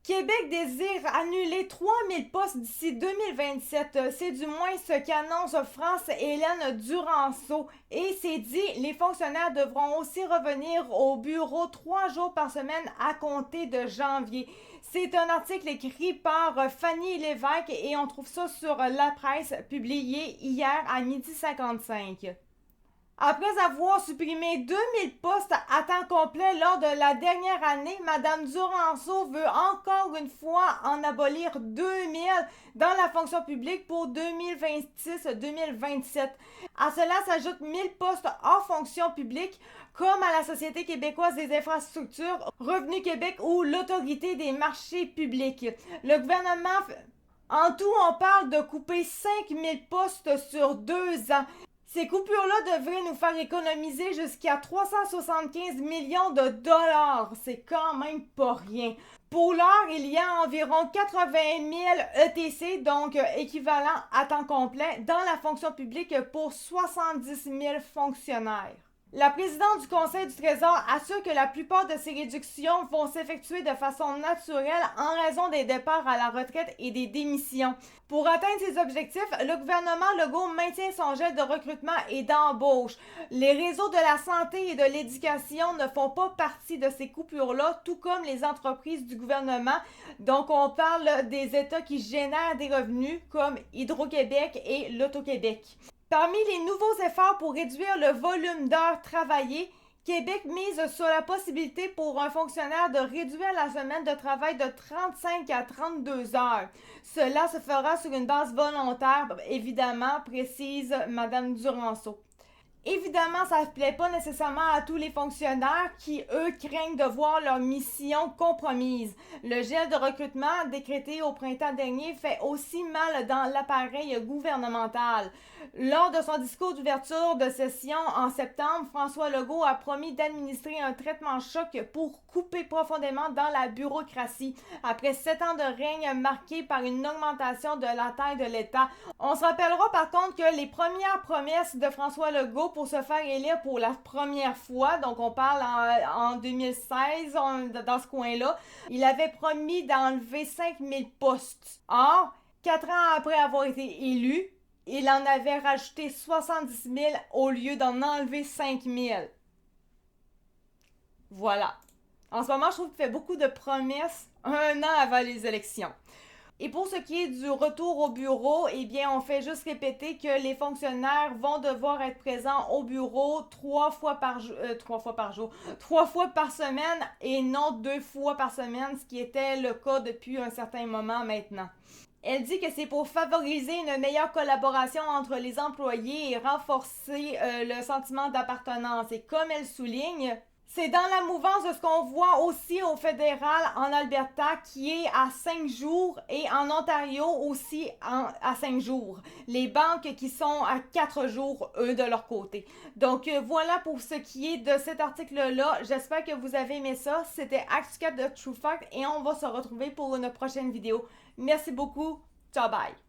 Québec désire annuler 3000 postes d'ici 2027. C'est du moins ce qu'annonce France-Hélène Duranceau. Et c'est dit, les fonctionnaires devront aussi revenir au bureau 3 jours par semaine à compter de janvier. C'est un article écrit par Fanny Lévesque et on trouve ça sur La Presse, publié hier à 12h55. Après avoir supprimé 2000 postes à temps complet lors de la dernière année, Mme Duranceau veut encore une fois en abolir 2000 dans la fonction publique pour 2026-2027. À cela s'ajoutent 1000 postes hors fonction publique, comme à la Société québécoise des infrastructures, Revenu Québec ou l'Autorité des marchés publics. Le gouvernement... En tout, on parle de couper 5000 postes sur 2 ans. Ces coupures-là devraient nous faire économiser jusqu'à 375 millions de dollars. C'est quand même pas rien. Pour l'heure, il y a environ 80 000 ETC, donc équivalent à temps complet, dans la fonction publique pour 70 000 fonctionnaires. La présidente du Conseil du Trésor assure que la plupart de ces réductions vont s'effectuer de façon naturelle en raison des départs à la retraite et des démissions. Pour atteindre ces objectifs, le gouvernement Legault maintient son gel de recrutement et d'embauche. Les réseaux de la santé et de l'éducation ne font pas partie de ces coupures-là, tout comme les entreprises du gouvernement. Donc, on parle des États qui génèrent des revenus comme Hydro-Québec et l'Auto-Québec. Parmi les nouveaux efforts pour réduire le volume d'heures travaillées, Québec mise sur la possibilité pour un fonctionnaire de réduire la semaine de travail de 35 à 32 heures. Cela se fera sur une base volontaire, évidemment, précise Mme Duranceau. Évidemment, ça ne plaît pas nécessairement à tous les fonctionnaires qui, eux, craignent de voir leur mission compromise. Le gel de recrutement décrété au printemps dernier fait aussi mal dans l'appareil gouvernemental. Lors de son discours d'ouverture de session en septembre, François Legault a promis d'administrer un traitement choc pour couper profondément dans la bureaucratie. Après 7 ans de règne marqué par une augmentation de la taille de l'État. On se rappellera par contre que les premières promesses de François Legault pour se faire élire pour la première fois, donc on parle en 2016, dans ce coin-là, il avait promis d'enlever 5000 postes. Or, 4 ans après avoir été élu, il en avait rajouté 70 000 au lieu d'en enlever 5 000. Voilà. En ce moment, je trouve qu'il fait beaucoup de promesses un an avant les élections. Et pour ce qui est du retour au bureau, eh bien, on fait juste répéter que les fonctionnaires vont devoir être présents au bureau 3 fois par semaine et non 2 fois par semaine, ce qui était le cas depuis un certain moment maintenant. Elle dit que c'est pour favoriser une meilleure collaboration entre les employés et renforcer le sentiment d'appartenance. Et comme elle souligne, c'est dans la mouvance de ce qu'on voit aussi au fédéral en Alberta qui est à 5 jours et en Ontario aussi à 5 jours. Les banques qui sont à 4 jours, eux, de leur côté. Donc voilà pour ce qui est de cet article-là. J'espère que vous avez aimé ça. C'était Axe 4 de True Fact et on va se retrouver pour une prochaine vidéo. Merci beaucoup. Ciao, bye!